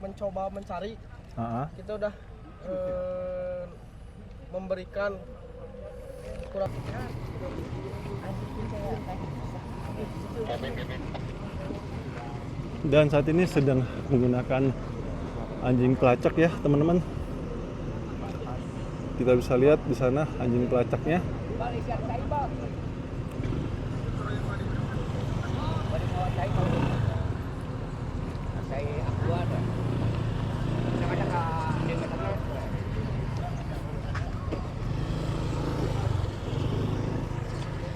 mencoba mencari. Kita udah memberikan kurang. Dan saat ini sedang menggunakan anjing pelacak ya teman-teman. Kita bisa lihat di sana anjing pelacaknya.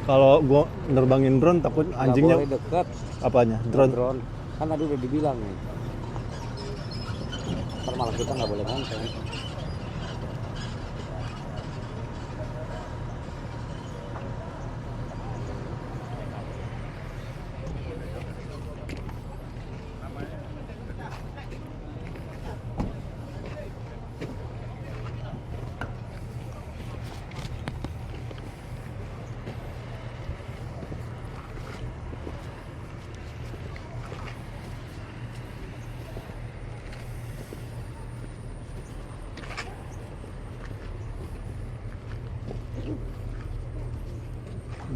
Kalau gua nerbangin drone takut anjingnya boleh deket. Apanya? Drone. Kan tadi udah dibilang nih. Ntar malah kita nggak boleh nonton.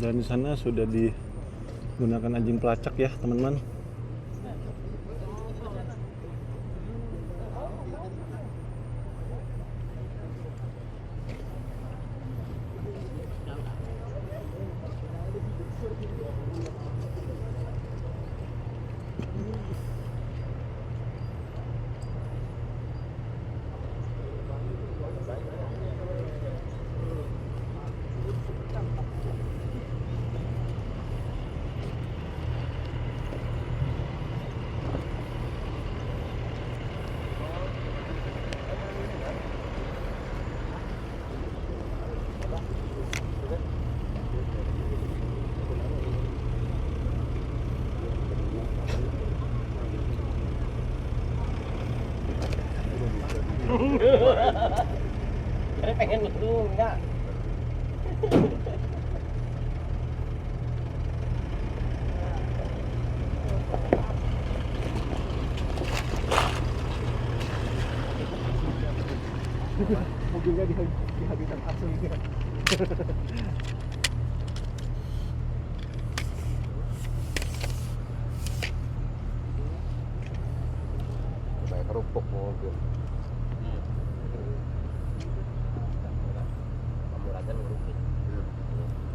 Dan di sana sudah digunakan anjing pelacak ya teman-teman. Pengen lu enggak? Mobilnya di habitat asli. Kayak kerupuk mobil.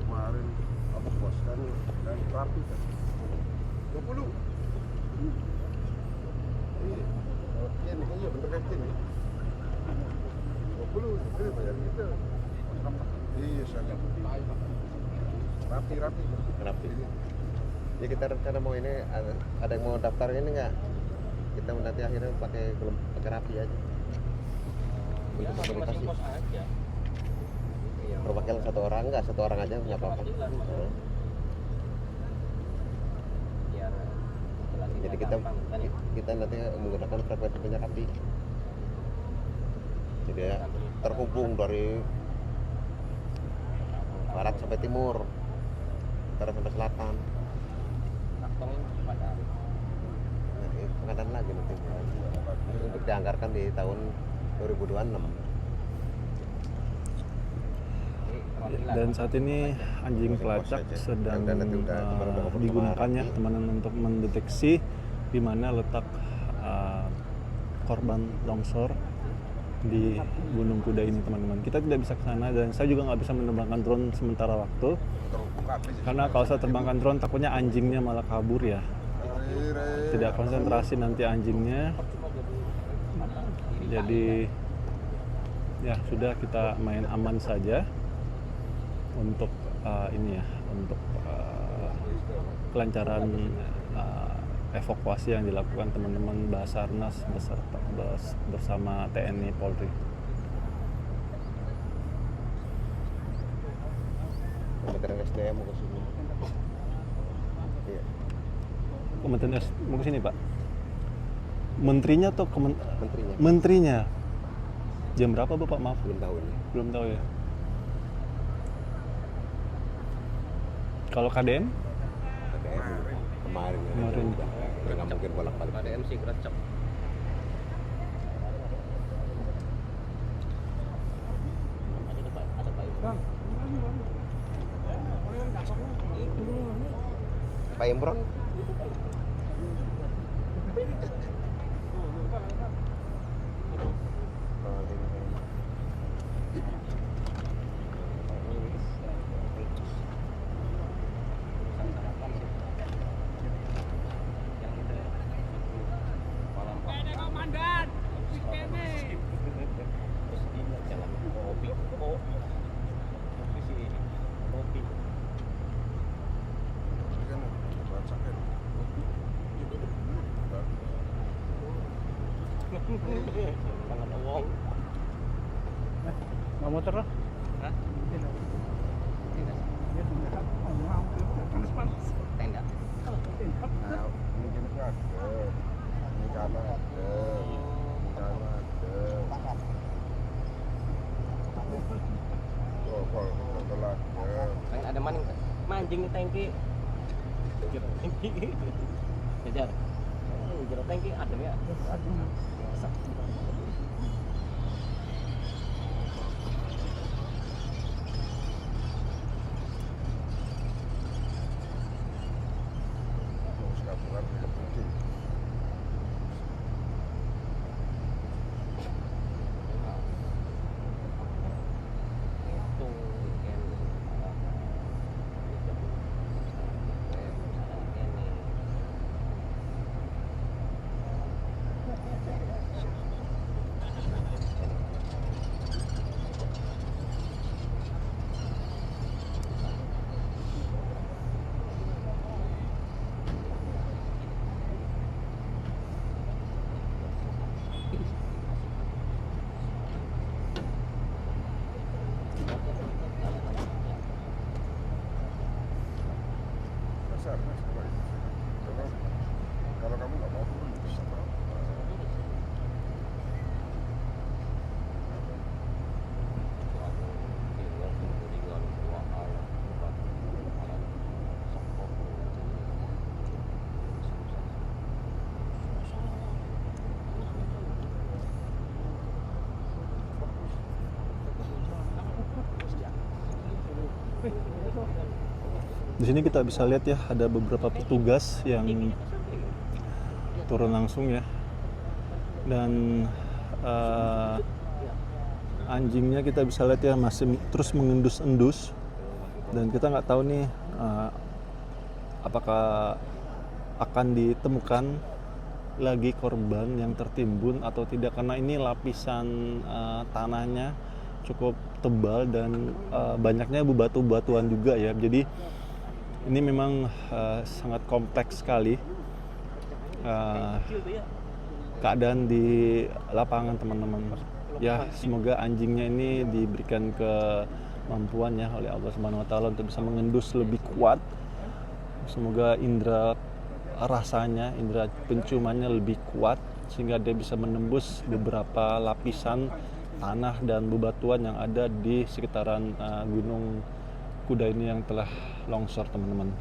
Kemarin aku bos kan dan rapi kan 20. Iya bener kan ini 20 itu bayar kita. Iya sangat rapi. Ya kita rencana mau ini ada yang mau daftar ini nggak? Kita nanti akhirnya pakai rapi aja. Untuk komunikasi. Perwakilan satu orang aja nggak apa-apa. Jadi kita nanti menggunakan frekuensi penyerapi. Jadi ya terhubung dari barat sampai timur, utara sampai selatan. Nanti pengadaan lagi nanti untuk dianggarkan di tahun 2026. Dan saat ini anjing pelacak sedang digunakannya teman-teman untuk mendeteksi di mana letak korban longsor di Gunung Kuda ini teman-teman. Kita tidak bisa ke sana dan saya juga nggak bisa menerbangkan drone sementara waktu karena kalau saya terbangkan drone takutnya anjingnya malah kabur ya. Tidak konsentrasi nanti anjingnya. Jadi ya sudah kita main aman saja untuk ini ya, untuk kelancaran evakuasi yang dilakukan teman-teman Basarnas bersama TNI Polri. Kementerian SDM mau ke sini. Iya. Kementerian mau ke sini Pak? Menterinya atau Menterinya. Menterinya. Jam berapa Bapak? Maaf. Belum tahu nih. Belum tahu ya. Kalau KDM? KDM kemarin. Udah nggak mungkin bolak-balik. Ada MC geracep. Pak Imron. Mau motor lah? Tenda. Nah, ini jenisnya ada, ini karena ada, ini karena ada. Rokok setelah ada. Kan ada maning mancing di tangki. Jero tangki. Kejar. Jero tangki adem ya. Mau sekapuran ya penting. Dasar, mas, kalau kamu nggak mau turun bisa Di sini kita bisa lihat ya, ada beberapa petugas yang turun langsung ya, dan anjingnya kita bisa lihat ya masih terus mengendus-endus, dan kita nggak tahu nih apakah akan ditemukan lagi korban yang tertimbun atau tidak, karena ini lapisan tanahnya cukup tebal dan banyaknya batu-batuan juga ya. Jadi ini memang sangat kompleks sekali keadaan di lapangan, teman-teman. Ya, semoga anjingnya ini diberikan kemampuan ya oleh Allah Subhanahu wa taala untuk bisa mengendus lebih kuat. Semoga indera rasanya, indera penciumannya lebih kuat sehingga dia bisa menembus beberapa lapisan tanah dan bebatuan yang ada di sekitaran Gunung Kuda ini yang telah longsor, teman-teman.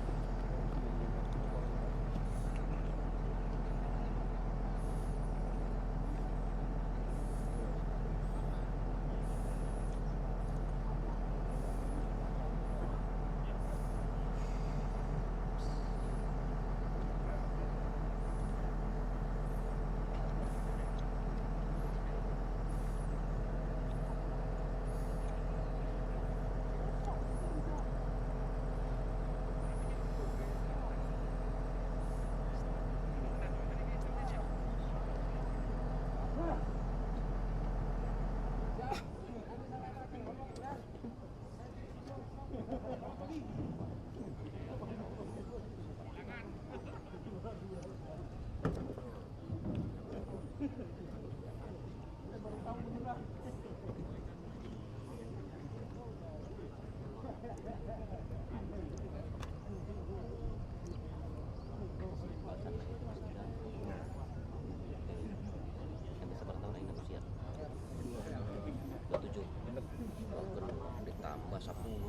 Ditambah 10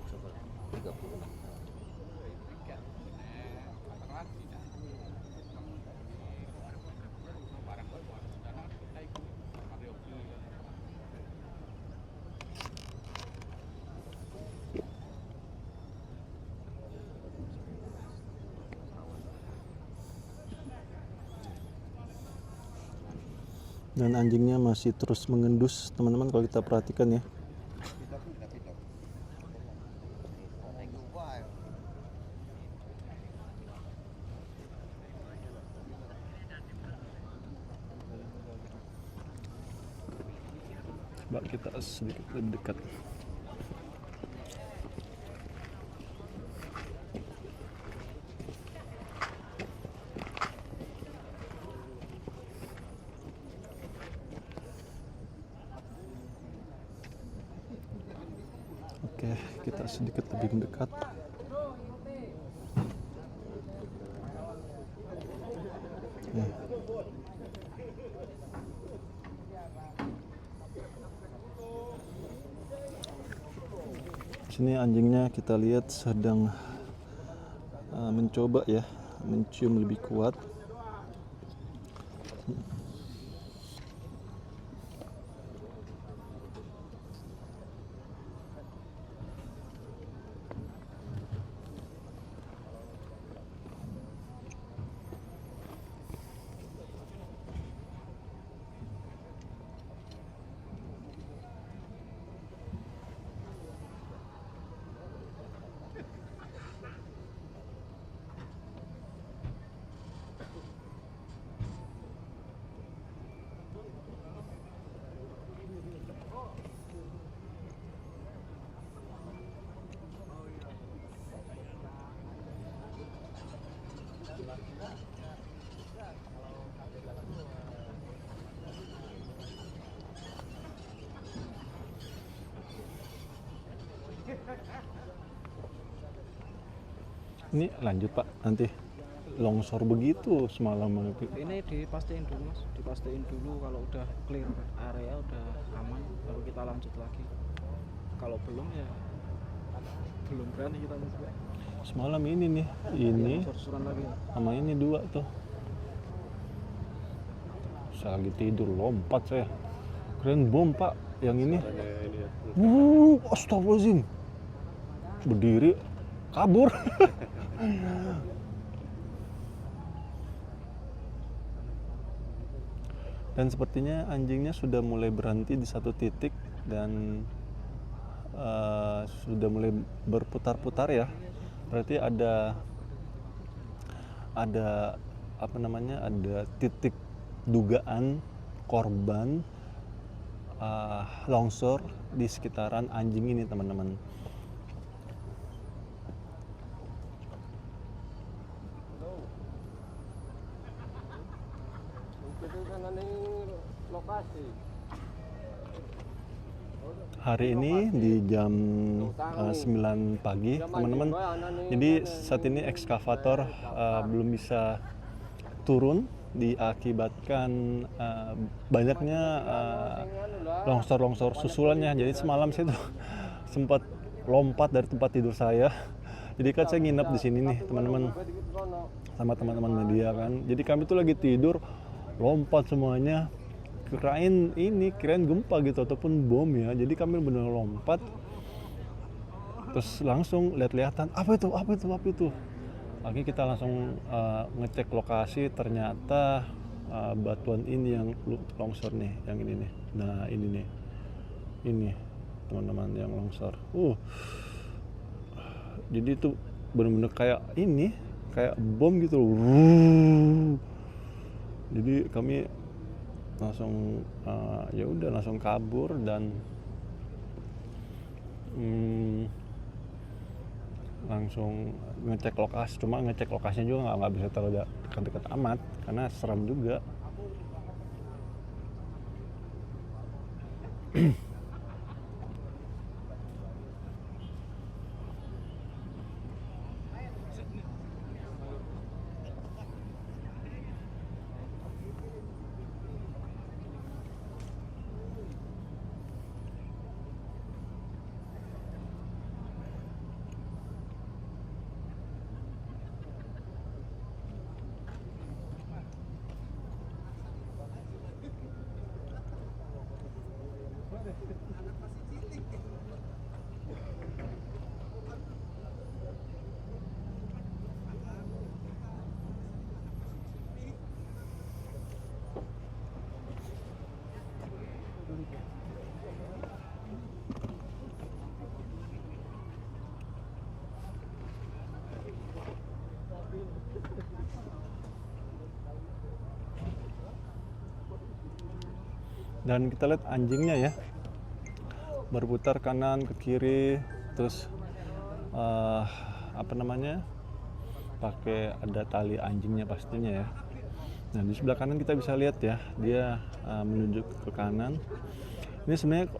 30. Dan anjingnya masih terus mengendus, teman-teman, kalau kita perhatikan ya. Coba kita sedikit lebih dekat. Oke, kita sedikit lebih mendekat. Ya. Sini anjingnya kita lihat sedang mencoba ya, mencium lebih kuat. Ini lanjut Pak, nanti longsor begitu semalam. Ini dipastiin dulu Mas, dipastiin dulu kalau udah clear area, udah aman, baru kita lanjut lagi. Kalau belum ya belum berani kita lanjut. Semalam ini nih, ini Susuran lagi. sama ini dua tuh. Saya lagi tidur, lompat saya. Keren bom Pak, yang ini. Astagfirullahaladzim. Berdiri, kabur. Dan sepertinya anjingnya sudah mulai berhenti di satu titik dan sudah mulai berputar-putar ya. Berarti ada apa namanya, ada titik dugaan korban longsor di sekitaran anjing ini, teman-teman. Hari ini di jam 9 pagi, teman-teman. Jadi saat ini ekskavator belum bisa turun diakibatkan banyaknya longsor-longsor susulannya. Jadi semalam saya tuh sempat lompat dari tempat tidur saya. Jadi kan saya nginep di sini nih, teman-teman, sama teman-teman media kan. Jadi kami tuh lagi tidur, lompat semuanya. Kirain gempa gitu ataupun bom ya. Jadi kami benar lompat, terus langsung lihat-lihatan apa itu. Lagi kita langsung ngecek lokasi, ternyata batuan ini yang longsor nih, yang ini nih. Nah ini teman-teman yang longsor. Jadi itu benar-benar kayak bom gitu. Jadi kami langsung langsung kabur dan langsung ngecek lokasi. Cuma ngecek lokasinya juga nggak bisa terlalu dekat-dekat amat karena serem juga. Dan kita lihat anjingnya ya, berputar kanan ke kiri, terus pakai ada tali anjingnya pastinya ya. Nah di sebelah kanan kita bisa lihat ya, dia menuju ke kanan. Ini sebenarnya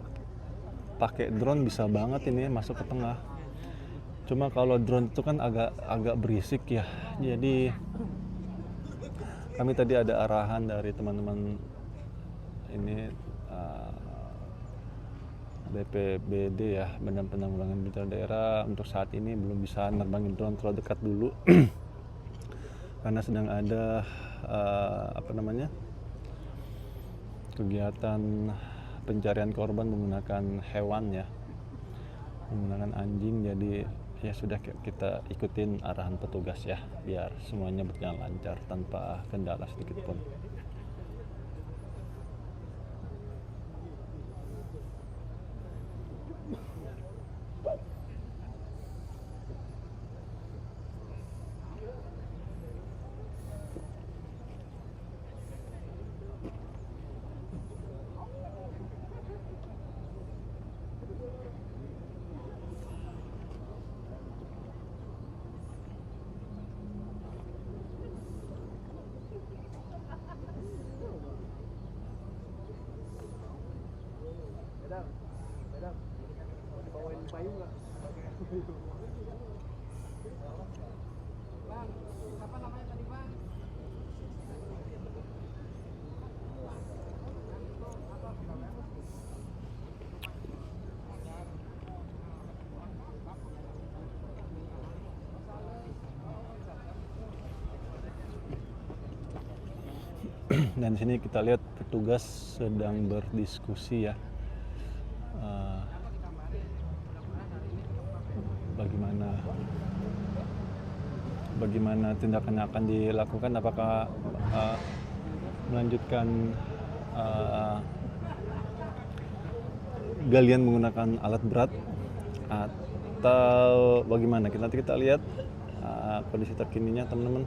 pakai drone bisa banget ini masuk ke tengah. Cuma kalau drone itu kan agak berisik ya. Jadi kami tadi ada arahan dari teman-teman ini BPBD ya, Badan Penanggulangan Bencana Daerah, untuk saat ini belum bisa nerbangin drone terlalu dekat dulu karena sedang ada kegiatan pencarian korban menggunakan hewan ya, menggunakan anjing. Jadi ya sudah kita ikutin arahan petugas ya, biar semuanya berjalan lancar tanpa kendala sedikit pun. Dan di sini kita lihat petugas sedang berdiskusi ya, bagaimana tindakan yang akan dilakukan, apakah melanjutkan galian menggunakan alat berat atau bagaimana. Nanti kita lihat kondisi terkininya teman-teman.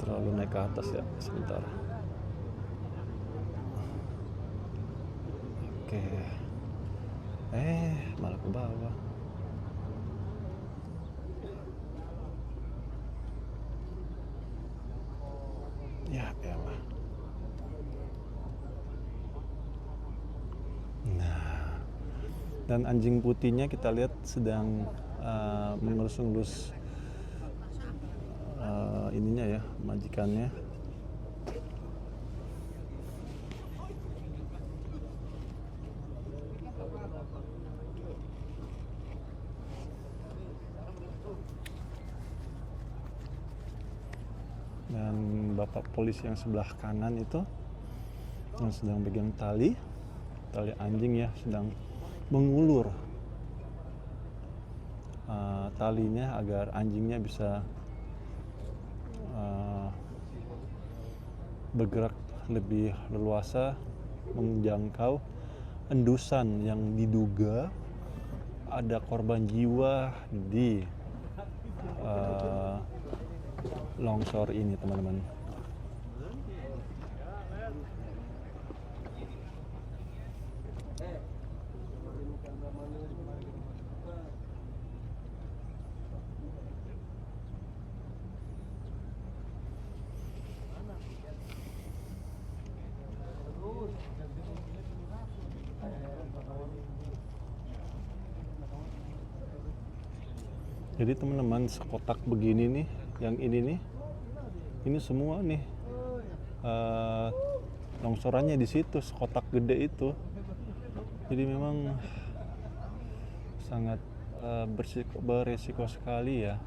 Terlalu naik ke atas ya, sebentar. Oke. Malah ke bawah. Ya elah. Nah, dan anjing putihnya kita lihat sedang mengelus-ngelus ininya ya, majikannya. Dan bapak polisi yang sebelah kanan itu yang sedang pegang tali anjing ya, sedang mengulur talinya agar anjingnya bisa bergerak lebih leluasa menjangkau endusan yang diduga ada korban jiwa di longsor ini teman-teman. Jadi teman-teman, sekotak begini nih, yang ini nih, ini semua nih longsorannya di situ, sekotak gede itu. Jadi memang sangat beresiko sekali ya.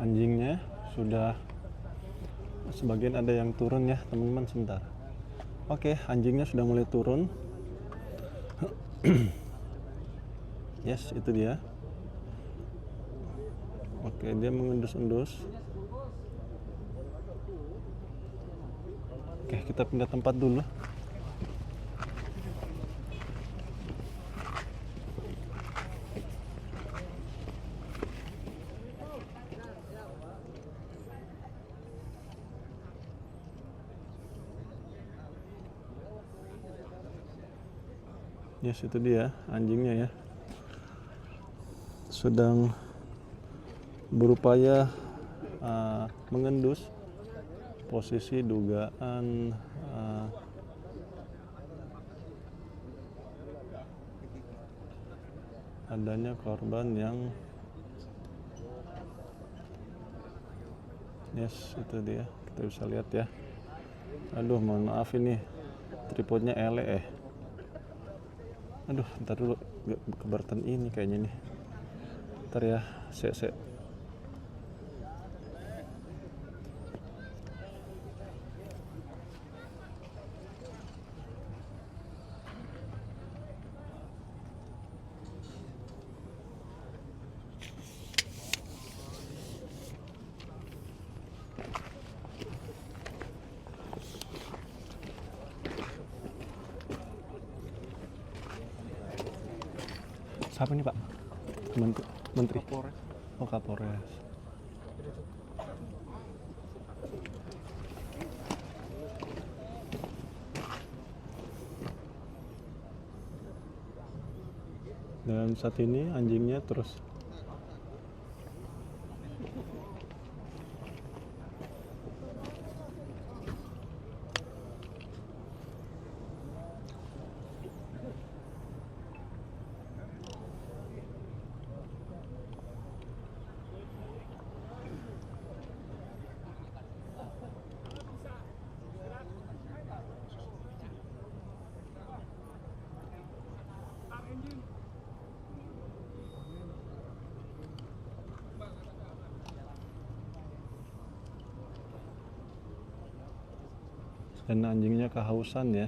Anjingnya sudah sebagian ada yang turun ya teman-teman sebentar. Oke, anjingnya sudah mulai turun. Yes, itu dia. Oke, dia mengendus-endus. Oke, kita pindah tempat dulu. Yes, itu dia anjingnya ya. Sedang berupaya mengendus. Posisi dugaan adanya korban yang yes, itu dia. Kita bisa lihat ya. Aduh, mohon maaf ini tripodnya ele. Aduh, ntar dulu keberatan ini kayaknya nih. Ntar ya, sek. Siapa nih Pak? Menteri? Kapolres. Oh, Kapolres. Dan saat ini anjingnya terus dan anjingnya kehausan ya.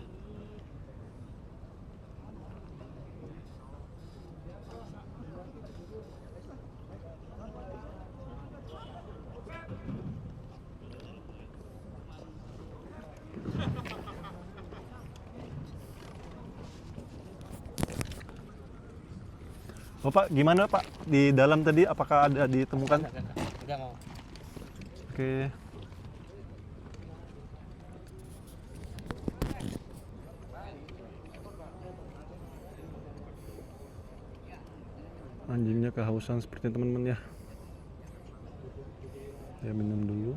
Bapak gimana Pak? Di dalam tadi apakah ada ditemukan? Enggak mau. Oke. Anjingnya kehausan seperti teman-teman ya. Dia minum dulu.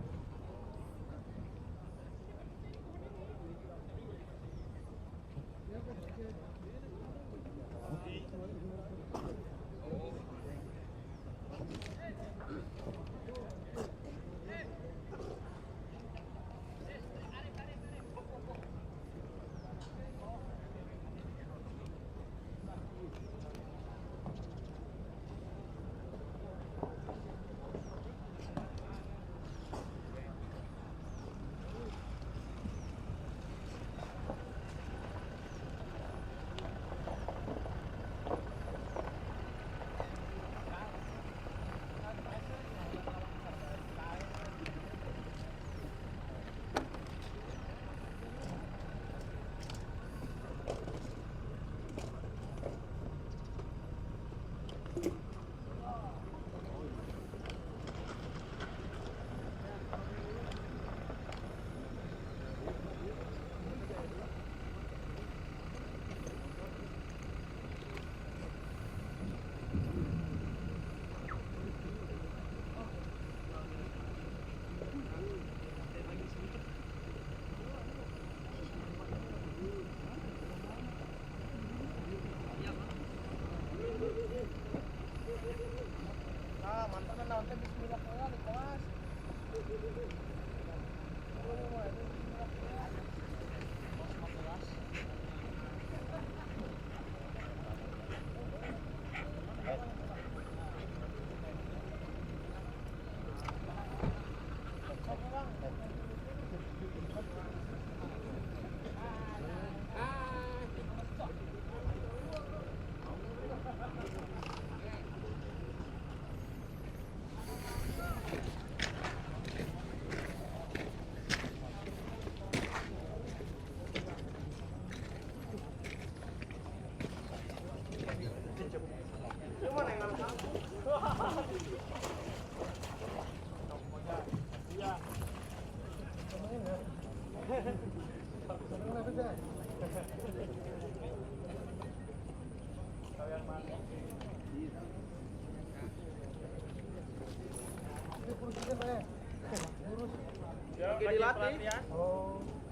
Lagi dilatih.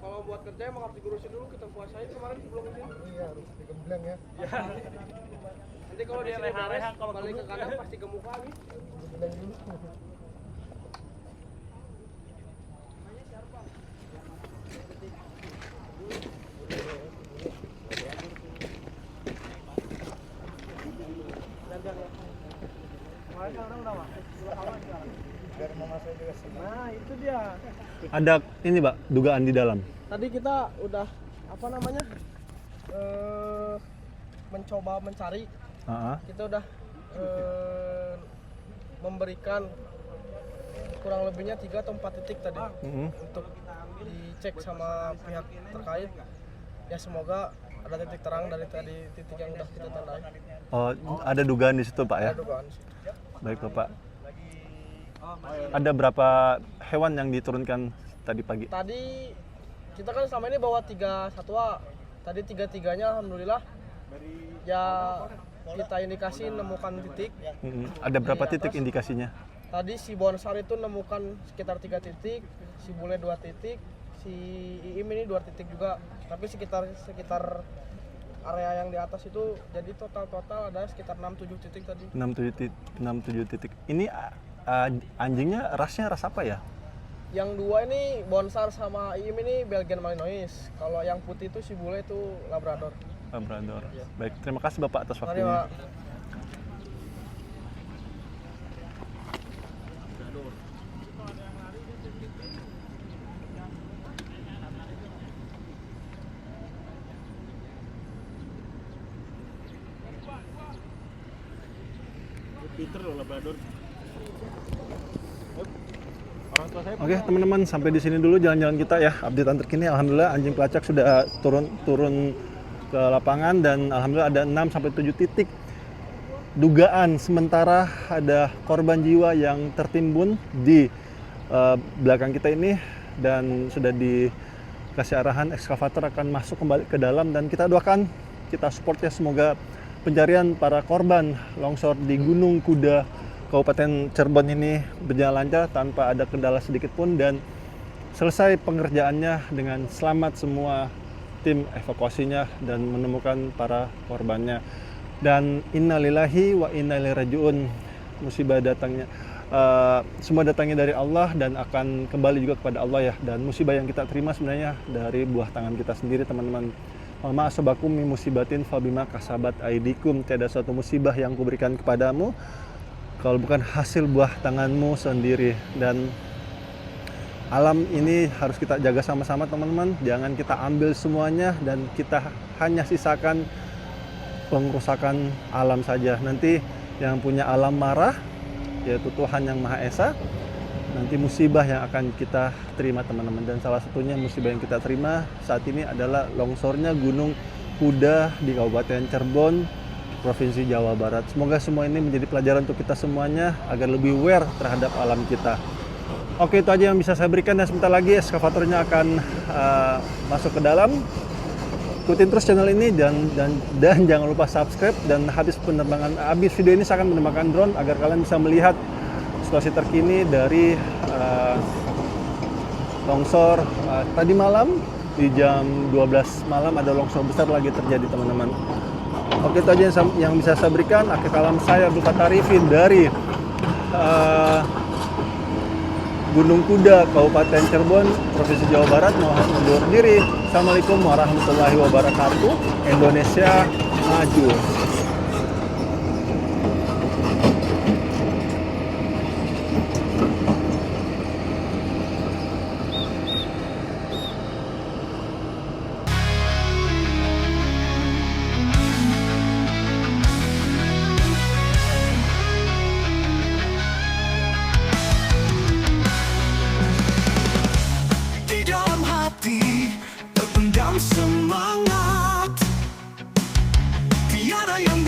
Kalau buat kerja emang harus digurusin dulu, kita puasain kemarin sebelum kesini. Iya, harus digembleng ya. Nanti kalau dia beres, balik ke kandang pasti gemuk lagi. Digembleng dulu. Biar mama saya juga senang. Nah itu dia. Ada ini Pak, dugaan di dalam. Tadi kita udah apa namanya mencoba mencari. Kita udah memberikan kurang lebihnya 3 atau 4 titik tadi untuk dicek sama pihak terkait. Ya semoga ada titik terang dari tadi titik yang udah kita tandai. Oh, ada dugaan di situ Pak ya? Ada dugaan. Baik Bapak. Ada berapa hewan yang diturunkan tadi pagi? Tadi kita kan selama ini bawa 3 satwa. Tadi 3-3-nya alhamdulillah ya kita indikasi nemukan titik. Ada berapa titik indikasinya? Tadi si Bonsar itu nemukan sekitar 3 titik, si Bule 2 titik, si Iim ini 2 titik juga. Tapi sekitar area yang di atas itu jadi total ada sekitar 6-7 titik tadi. 6-7 titik. Ini anjingnya rasnya ras apa ya? Yang 2 ini Bonsar sama Iim ini Belgian Malinois. Kalau yang putih itu si Bule itu Labrador. Labrador. Ya. Baik, terima kasih Bapak atas Mari, waktunya. Pak. Oke teman-teman, sampai di sini dulu jalan-jalan kita ya, updatean terkini. Alhamdulillah anjing pelacak sudah turun ke lapangan dan alhamdulillah ada 6-7 titik dugaan sementara ada korban jiwa yang tertimbun di belakang kita ini, dan sudah dikasih arahan ekskavator akan masuk kembali ke dalam, dan kita doakan, kita support ya, semoga pencarian para korban longsor di Gunung Kuda Kabupaten Cirebon ini berjalan lancar tanpa ada kendala sedikit pun, dan selesai pengerjaannya dengan selamat semua tim evakuasinya dan menemukan para korbannya. Dan innalillahi wa inna ilaihi rajiun, musibah datangnya semua datangnya dari Allah dan akan kembali juga kepada Allah ya, dan musibah yang kita terima sebenarnya dari buah tangan kita sendiri teman-teman. Ma asabakum min musibatin fabima kasabat aidikum, tiada suatu musibah yang kuberikan kepadamu kalau bukan hasil buah tanganmu sendiri. Dan alam ini harus kita jaga sama-sama teman-teman, jangan kita ambil semuanya dan kita hanya sisakan pengerusakan alam saja. Nanti yang punya alam marah, yaitu Tuhan yang Maha Esa, nanti musibah yang akan kita terima teman-teman. Dan salah satunya musibah yang kita terima saat ini adalah longsornya Gunung Kuda di Kabupaten Cirebon, Provinsi Jawa Barat. Semoga semua ini menjadi pelajaran untuk kita semuanya agar lebih aware terhadap alam kita. Oke, itu aja yang bisa saya berikan, dan sebentar lagi eskavatornya akan masuk ke dalam. Ikutin terus channel ini dan jangan lupa subscribe, dan habis video ini saya akan menerbangkan drone agar kalian bisa melihat situasi terkini dari longsor tadi malam. Di jam 12 malam ada longsor besar lagi terjadi teman-teman. Oke, itu aja yang bisa saya berikan. Akhir kalam saya Abdul Fattah Arifin dari Gunung Kuda Kabupaten Cirebon, Provinsi Jawa Barat, mohon undur diri. Assalamualaikum warahmatullahi wabarakatuh. Indonesia maju. Terpendam semangat, tiada yang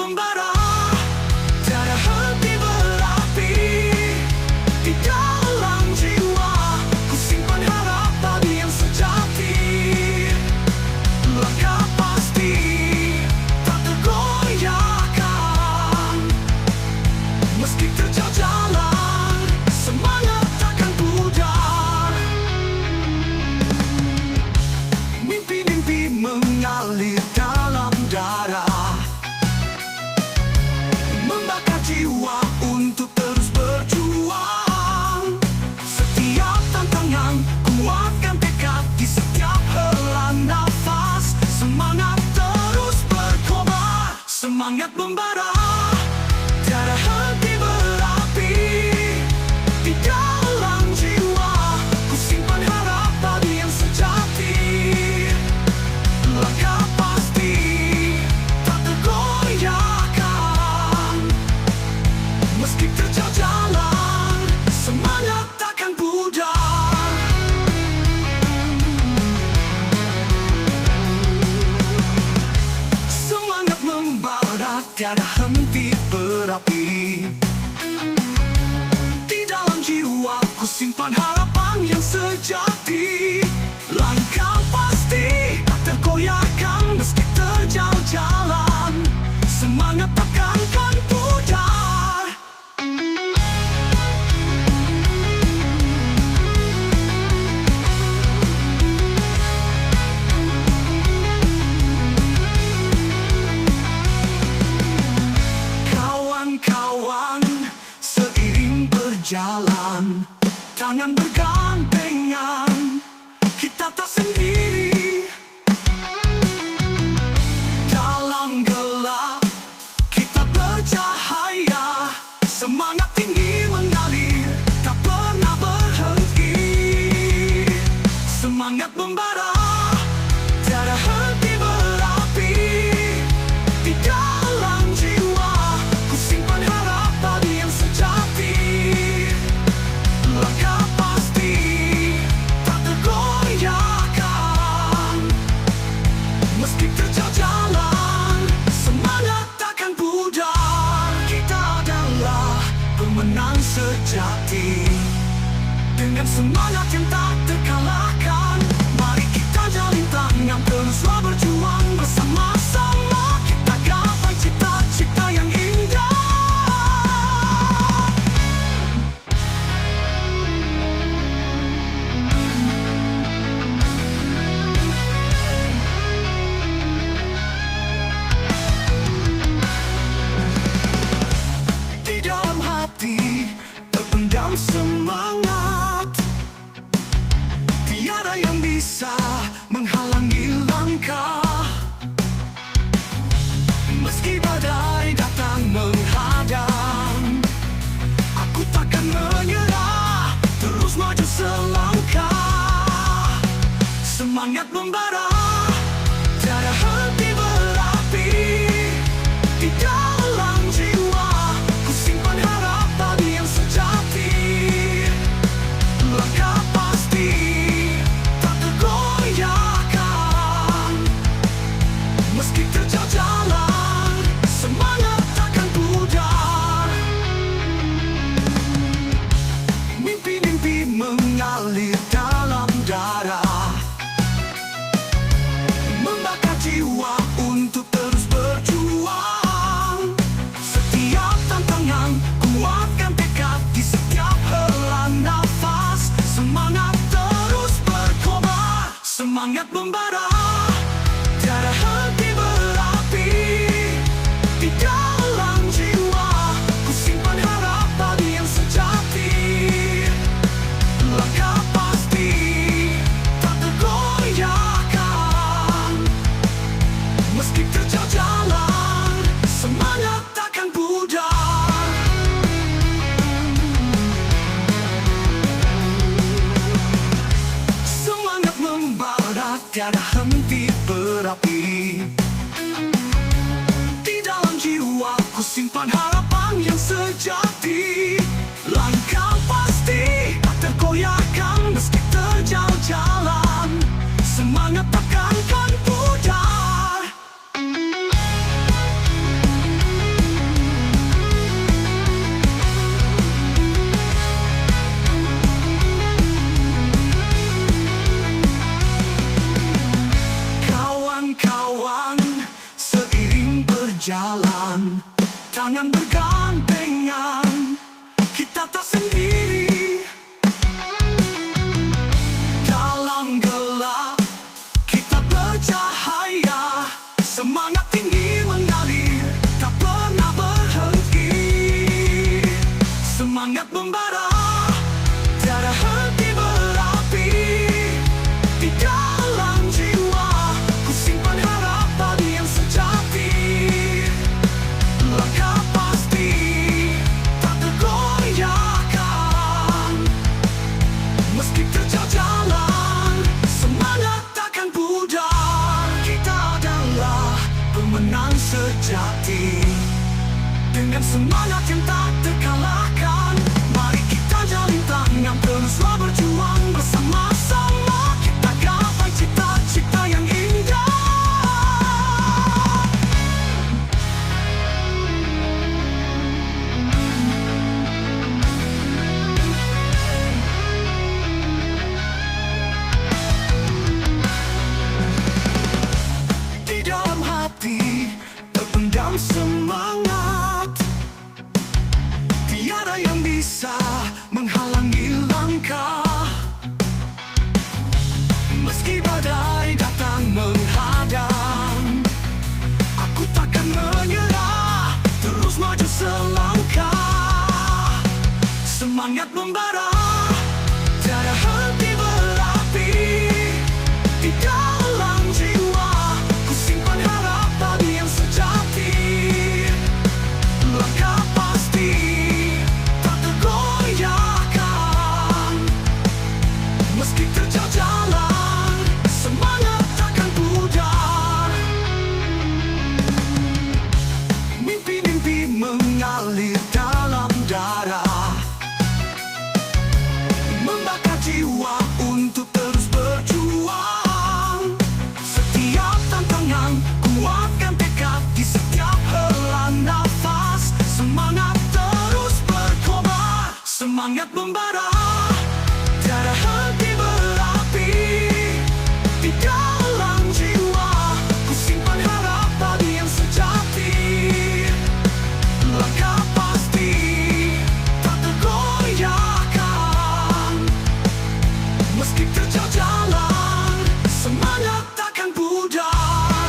membara, tiada henti berapi di dalam jiwa. Ku simpan harapan yang sejati, langkah pasti tak tergoyahkan. Meski terjal jalan, semangat takkan pudar. Mimpi-mimpi mengalir dalam darah, membakar jiwa untuk terus berjuang. Setiap tantangan kuatkan tekad di setiap hela nafas. Semangat terus berkobar, semangat membara, tiada henti berapi di dalam jiwa. Ku simpan harapan yang sejati, langkah pasti tak tergoyahkan. Meski terjal jalan, semangat takkan pudar. Semangat membara, tiada henti berapi di dalam jiwa. Ku simpan harapan yang sejati, langkah pasti tak tergoyahkan. Meski terjal jalan, semangat takkan pudar. Kawan-kawan, seiring berjalan, tangan bergandengan, kita tak sendiri. Dalam gelap, kita bercahaya. Semangat tinggi mengalir, tak pernah berhenti. Semangat membara, tiada henti berapi di dalam jiwa. Ku simpan harapan yang sejati, langkah pasti tak tergoyahkan. Meski terjal jalan, semangat takkan pudar. Kita adalah pemenang sejati, dengan semangat yang tak terkalahkan. Mari kita jalin tangan, teruslah berjuang bersama-sama. Kita gapai cita-cita yang indah. Di dalam hati terpendam semangat, tiada yang bisa menghalangi langkah. Meski badai datang menghadang, aku takkan menyerah, terus maju selangkah. Semangat membara, tiada henti berapi di dalam jiwa. Ku simpan harapan yang sejati, langkah pasti tak tergoyahkan. Meski terjal jalan, semangat takkan pudar. Mimpi-mimpi mengalir dalam darah, membakar jiwa untuk terus berjuang. Setiap tantangan kuatkan tekad di setiap hela nafas. Semangat terus berkobar, semangat membara, tiada henti berapi di dalam jiwa. Ku simpan harapan yang sejati, langkah pasti tak tergoyahkan. Meski terjal jalan, semangat takkan pudar. Semangat membara, tiada henti berapi di dalam jiwa. Ku simpan harapan yang sejati, langkah pasti tak tergoyahkan. Meski terjal jalan, semangat takkan pudar. Semangat membara, tiada henti berapi di dalam jiwa. Ku simpan harapan yang sejati, langkah pasti tak tergoyahkan. Meski terjal jalan, semangat takkan pudar. Kita adalah pemenang sejati, dengan semangat yang tak terkalahkan. Mari kita jalin tangan, teruslah berjuang bersama-sama. Kita gapai cita-cita yang indah. Di dalam hati terpendam semangat, tiada yang bisa menghalangi langkah. Meski badai datang menghadang, aku takkan menyerah, terus maju selangkah. Semangat membara, tiada henti berapi di dalam jiwa. Ku simpan harapan yang sejati, langkah pasti tak tergoyahkan. Meski terjal jalan, semangat takkan pudar. Mimpi-mimpi mengalir dalam darah, membakar jiwa untuk terus berjuang. Setiap tantangan, kuatkan tekad di setiap hela nafas. Semangat terus berkobar, semangat membara, tiada henti berapi di dalam jiwa. Ku simpan harapan yang sejati, langkah pasti tak tergoyahkan. Meski terjal jalan, semangat takkan pudar.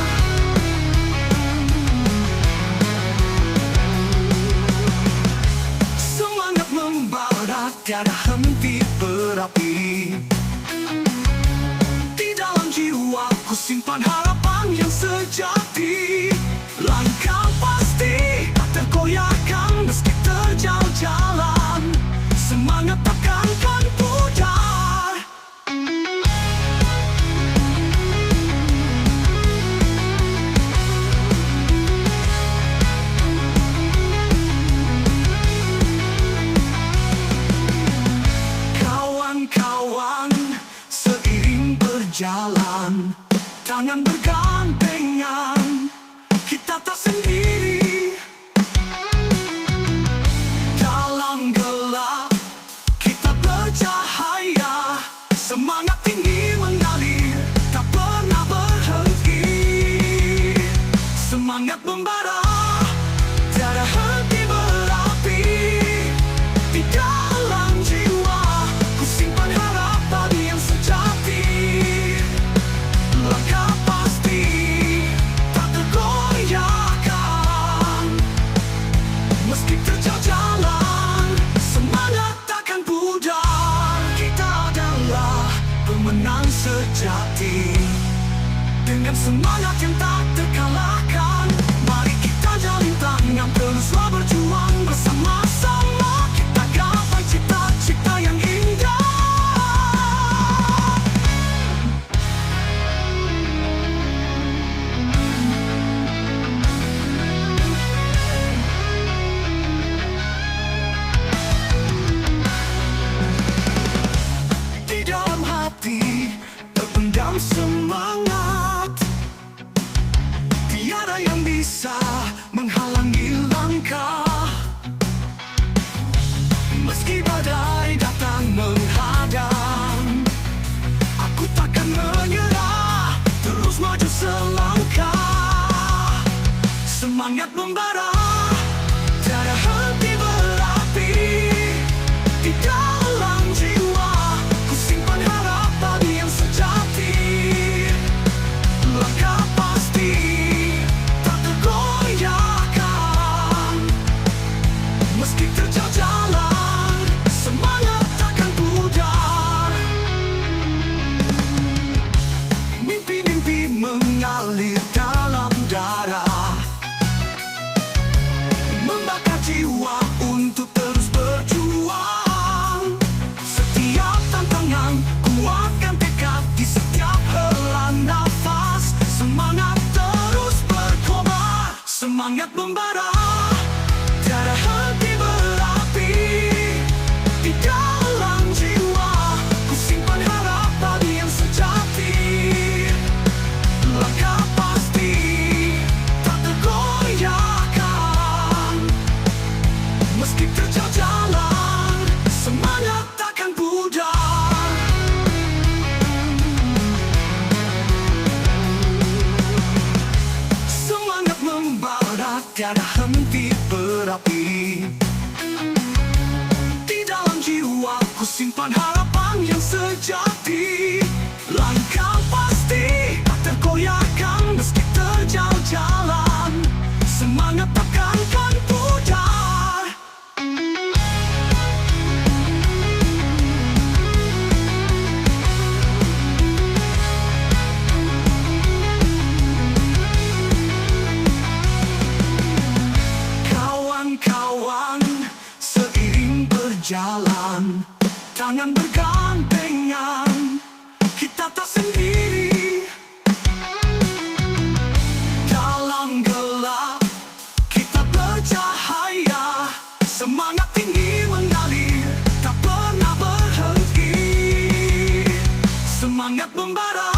Semangat membara, tiada henti berapi di dalam jiwa. Ku simpan harapan yang sejati, langkah pasti tak tergoyahkan. Meski terjal jalan, semangat takkan pudar. Kawan-kawan, seiring berjalan, tangan bergandengan, kita tak sendiri. Dalam gelap, kita bercahaya. Semangat tinggi mengalir, tak pernah berhenti. Semangat membara, tiada henti berapi di dalam jiwa. Ku simpan harapan yang sejati, langkah pasti tak tergoyahkan. Meski terjal jalan, semangat takkan pudar. Kita adalah pemenang sejati, dengan semangat yang tak terkalahkan. Mari kita jalin tangan, teruslah berjuang bersama-sama. Kita gapai cita-cita yang indah. Di dalam hati terpendam semangat, tiada yang bisa menghalangi langkah. Meski badai datang menghadang, aku takkan menyerah, terus maju selangkah. Semangat membara, tiada henti berapi di dalam jiwa. Ku simpan harapan yang sejati, langkah pasti tak tergoyahkan. Meski terjal jalan, terjal jalan, semangat takkan pudar. Semangat membara tiada henti berapi. Di dalam jiwaku simpan harapan yang sejati. Langkah pasti tak tergoyahkan meski terjal jalan, semangat takkan pudar. Kawan-kawan, seiring berjalan, tangan bergandengan, kita tak sendiri. Dalam gelap, kita bercahaya, semangat tinggi mengalir, tak pernah berhenti. Semangat membara